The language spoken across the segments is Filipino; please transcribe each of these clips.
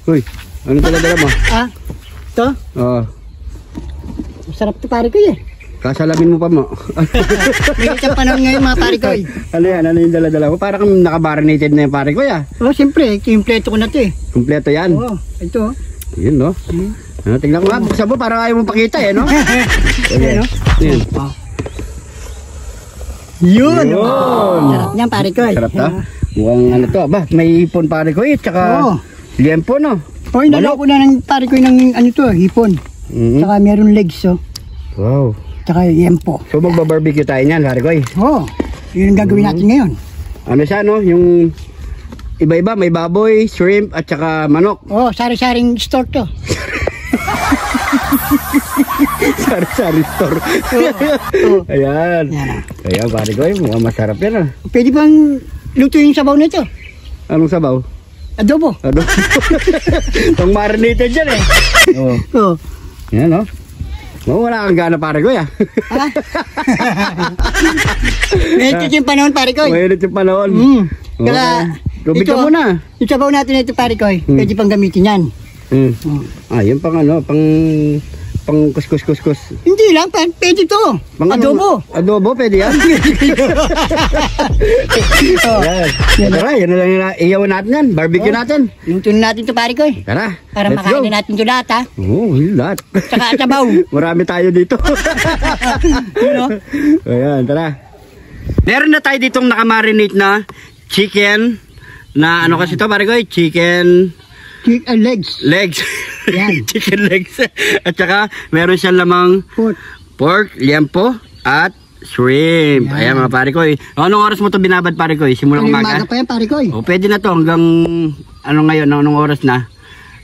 Uy, ano dala-dala mo? Ah, ito? Oo. Masarap to pare ko eh. Kasalamin mo pa mo. May isang panahon ngayon mga pare ko eh. Ano yan? Ano yung dala-dala mo? Para kang nakabarinated na yung pare ko ya. Oh, siyempre, kimpleto ko na to eh. Kumpleto yan. Oo, ito. Yun no. Ano, tingnan ko nga. Buksan mo para ayaw mong pakita eh no. Ayan, no? Yun. Yun! Yun. Sarap niyan pare ko eh. Sarap to. Mukhang ano to. Aba, may hipon pare ko eh. Tsaka liempo no. Oh, inalaw ko na ng pare ko ng ano to, hipon. Tsaka meron legs oh. Wow. Tsaka yempo. So magbabarbecue tayo niyan pare ko eh. Oo, yun ang gagawin natin ngayon. Ano siya no? Yung iba-iba. May baboy, shrimp at tsaka manok. Oh, sari-saring store to. Sari-sari store. Ayan. Ayan pare ko eh. Mukhang masarap yan ah. Pwede bang lutuin yung sabaw nito? Anong sabaw? Adobo. Ano? Itong marinated dyan eh. Oo. Oo. Yan no? Oh, wala kang gana pare ko ya. Medyo yung panahon pare ko. Mainit yung panahon. Kaya Tubig ka muna. Yung sabaw natin ito pare ko, pwede pang gamitin yan. Ah, yun pang ano, pang kuskus. Hindi lang, pwede to. Pang Adobo. Adobo, pwede yan. Yan. Tara, yan na lang yung iyawan natin yan. Barbecue natin. Lutuin natin to pare ko. Tara, Para makain natin ito lahat ha. Oo, lahat. Saka sabaw. Marami tayo dito. Ayan, tara. Meron na tayo ditong nakamarinate na chicken na ano kasi to pare ko, chicken Legs. Yan. Chicken legs. At saka meron siyang lamang pork, liempo at shrimp. Ayan mga pare ko. Anong oras mo to binabad pare ko? Simulang umaga? Umaga pa yan pare ko. O pwede na to hanggang ano ngayon, anong oras na?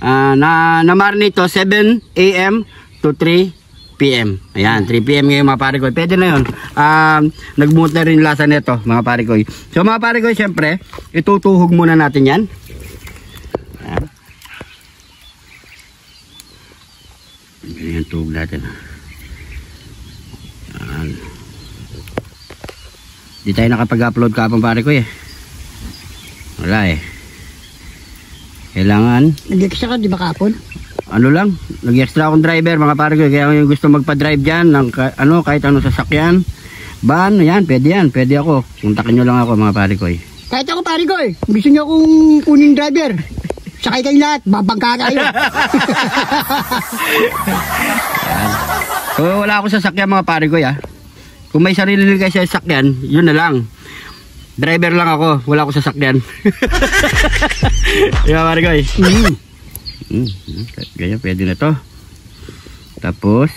Na-marinate to 7 AM to 3 PM. Ayan, 3 PM ngayon mga pare ko. Pwede na yun. Nagmut na rin lasa nito mga pare ko. So mga pare ko, siyempre, itutuhog muna natin yan. Ayan. Ganyan tuhog natin. Ayan. Di tayo nakapag-upload kapang pare ko eh. Wala eh. Kailangan Nag-extra ka di ba kapon? ano lang, nag-extra akong driver mga pare ko, kaya yung gusto magpa-drive dyan ng ano, kahit ano sasakyan, van, yan, pwede ako, kontakin nyo lang ako mga pare ko. Kahit ako pare ko gusto nyo akong kunin driver, sakay kayo lahat, babangka kayo. So wala ako sasakyan mga pare ko ya. Kung may sarili kayo sa sasakyan, yun na lang. Driver lang ako, wala ako sasakyan. Di ba pare ko? Ganyan, pwede na to. Tapos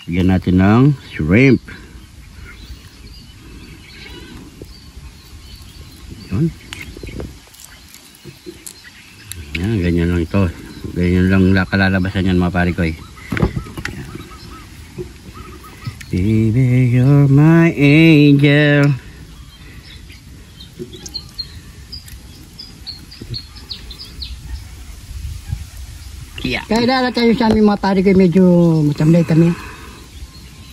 bigyan natin ng shrimp. Yun. Yan, ganyan lang ito. Ganyan lang kalalabasan yan mga pare ko. Baby, you're my angel. Yeah. Kaya dala tayo sa aming mga pare ko, medyo matamlay kami.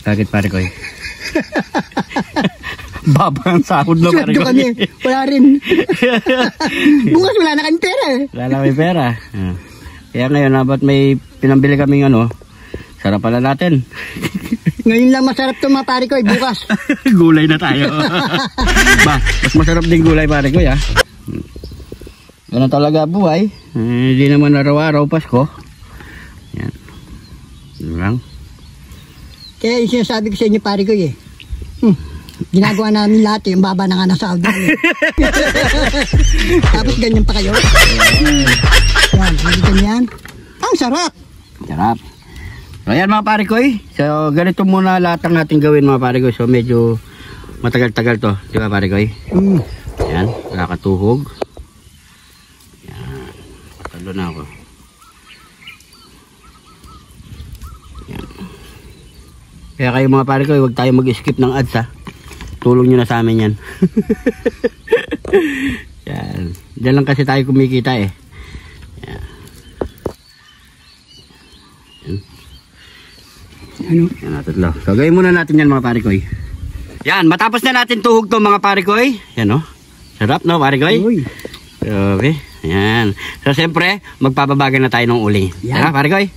Bakit pare ko? Baba ang sahod na pare ko. Kami, wala rin. Bukas wala na kami pera Wala na kami pera. Kaya ngayon, ba't may pinambili kaming ano, sarapan na natin. Ngayon lang masarap to mga pare ko, bukas. Gulay na tayo. Mas masarap din gulay pare ko ya. Ganun talaga buhay. Hindi naman araw-araw Pasko. Yan. Yan lang. Kaya yung sinasabi ko sa inyo pare ko ginagawa namin lahat yung baba na nga ng sahod namin. Tapos ganyan pa kayo. Yan, ganyan yan. Ang sarap. Sarap. So ayan mga pare ko So ganito muna lahat ang ating gawin mga pare ko. So medyo matagal-tagal to. Di ba pare ko? Ayan, nakakatuhog. Talo na ako. Yan. Kaya kayo mga pare ko, huwag tayo mag-skip ng ads ha. Tulong nyo na sa amin yan. Yan. Diyan lang kasi tayo kumikita eh. Yan. Yan. Ano? Yan natatlo. So gawin muna natin yan mga pare ko. Yan, matapos na natin tuhog to mga pare ko. Yan o. Sarap no pare ko. Uy. Grabe. Ayan. So, siyempre, magpapabagan na tayo ng uling. Yan. Tara, pare Koy.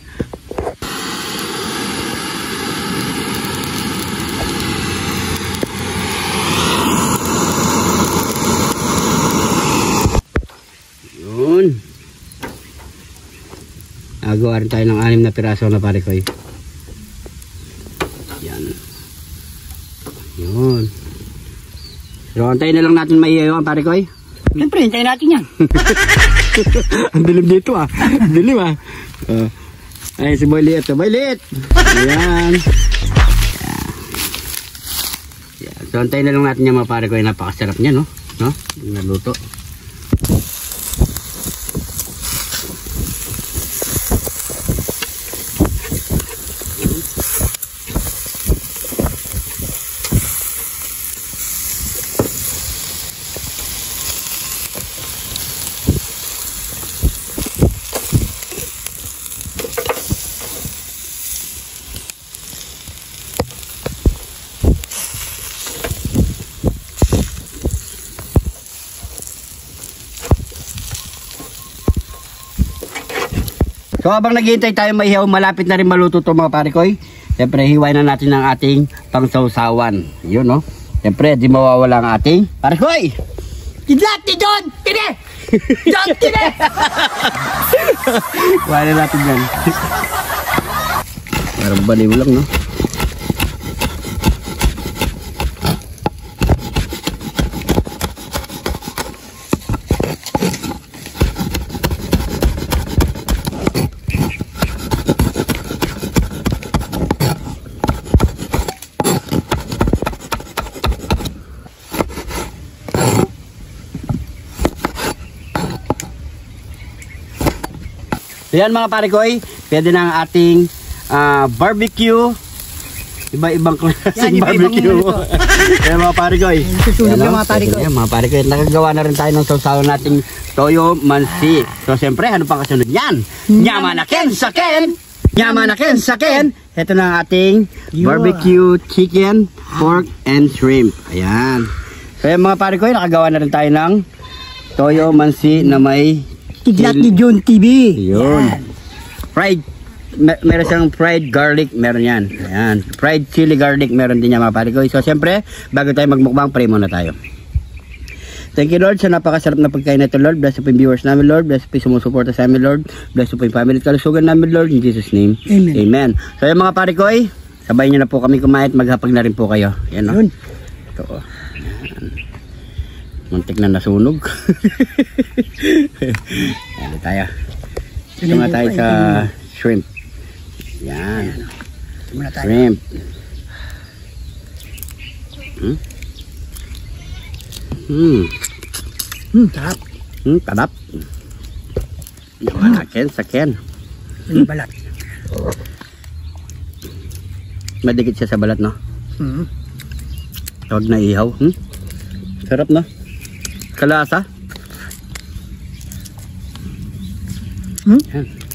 Yun. Agawa rin tayo ng 6 na piraso na pare Koy. Yan. Yun. So, antayin na lang natin maiiwan pare Koy. Siyempre, hintayin natin yan. Ang dilim dito ah. Ang dilim ah. Ay, si Boy Liit. Boy Liit! Ayan. Ayan. So, antayin na lang natin yung mga pare Koy. Napakasarap niya, no? No? Naluto. So habang naghihintay tayo maihaw, malapit na rin maluto to mga pare Koy. Siyempre hiway na natin ang ating pangsawsawan. Yun no. Siyempre di mawawala ang ating pare Koy. Kidlat ni John! Tine! John, tine! Wala natin yan. Parang baliw lang no. So yan mga pare Koy, pwede na ang ating barbecue. Iba-ibang klaseng barbecue. Yan mga pare Koy. Susunod yung mga pare Koy. Yan mga pare Koy, nakagawa na rin tayo ng sausawan nating toyo mansi. So siyempre, ano pang kasunod yan? Nyamanaken saken! Nyamanaken saken! Ito na ang ating barbecue chicken, pork, and shrimp. Ayan. So yan mga pare Koy, nakagawa na rin tayo ng toyo mansi na may Kidlat ni John TV. yun. Fried, meron siyang fried garlic, meron yan. Ayan. Fried chili garlic, meron din yan mga pare Koy. So, siyempre, bago tayo magmukbang, pray muna tayo. Thank you, Lord, sa napakasarap na pagkain na ito, Lord. Bless po yung viewers namin, Lord. Bless po yung sumusuporta sa amin, Lord. Bless po yung family at kalusugan namin, Lord. In Jesus' name. Amen. Amen. So, yung mga pare Koy, sabay nyo na po kami kumain at maghapag na rin po kayo. Yan, no? Yun. Ito, oh. Muntik na nasunog. Yan tayo. Ito tayo sa shrimp. Yan. Muna tayo. Shrimp. Sarap. Tarap. Naman saken. Yung balat. Madikit siya sa balat, no? Tawag na ihaw. Sarap, no? Kalasa.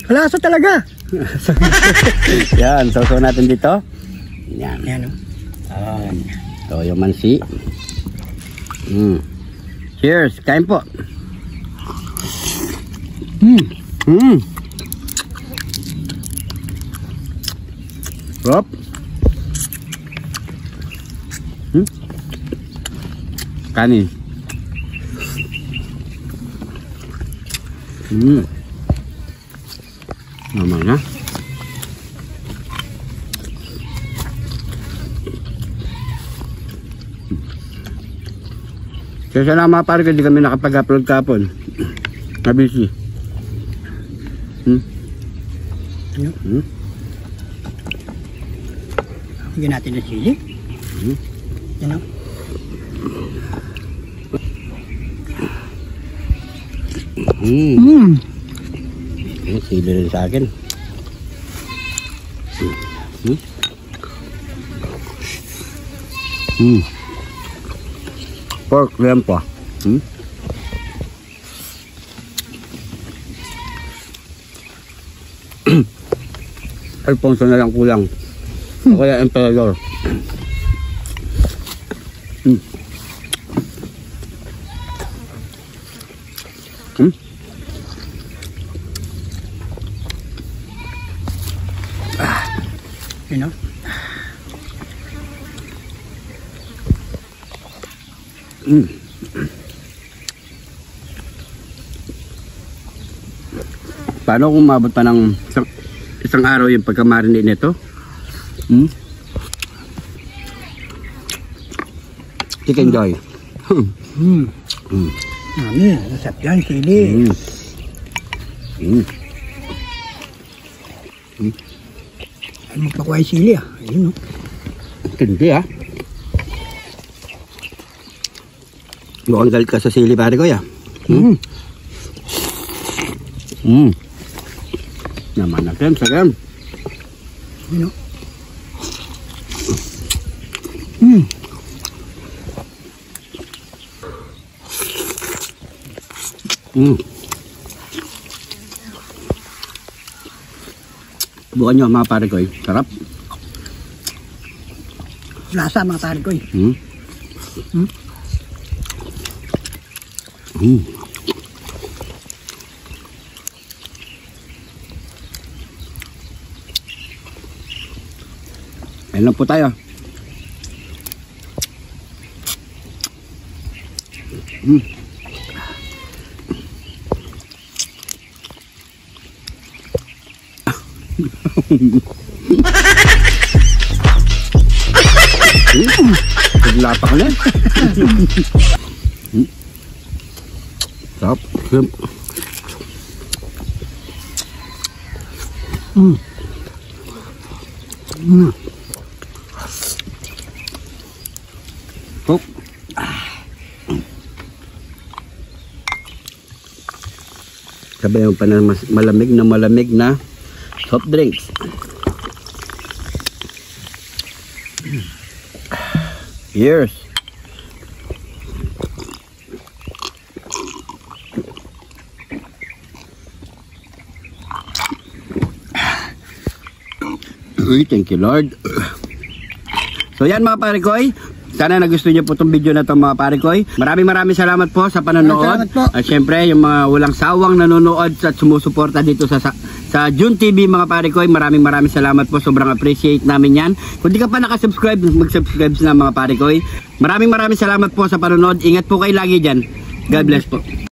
Kalasa talaga. Yan, sausaw natin dito. Yan. Yan o. Toyo mansi. Cheers, kain po. Sarap. Kanin. Naman na. Kaya sana mga pare ko, hindi kami nakapag-upload kahapon. Nabisi. Higyan natin ng chili. Yan o. Sili rin sa akin. Pork lempo. Alfonso na lang kulang. O kaya emperador. You know? Paano kung umabot pa ng isang araw yung pagkamarinate nito? Chicken Joy. Mami, nasap yan, sili. Ay, magpakuha yung sili ah. Ayun, no? Hindi ah. Mukhang galit ka sa sili, pare ko ya. Naman natin, sagam. Ayun, no? Bukan nyo mga pare ko eh. Sarap. Lasa mga pare ko eh. Ayun lang po tayo. Naglapa ka na. Sarap. Coke. Sabi mo pa na malamig na soft drinks. Cheers. Uy, thank you Lord. So yan mga parikoy, sana nagustuhan niyo po itong video na ito mga parikoy. Maraming salamat po sa panonood. Salamat po. At syempre yung mga walang sawang nanonood at sumusuporta dito sa June TV mga parikoy. Maraming salamat po. Sobrang appreciate namin yan. Kung di ka pa nakasubscribe, mag-subscribe na mga parikoy. Maraming salamat po sa panonood. Ingat po kayo lagi dyan. God bless po.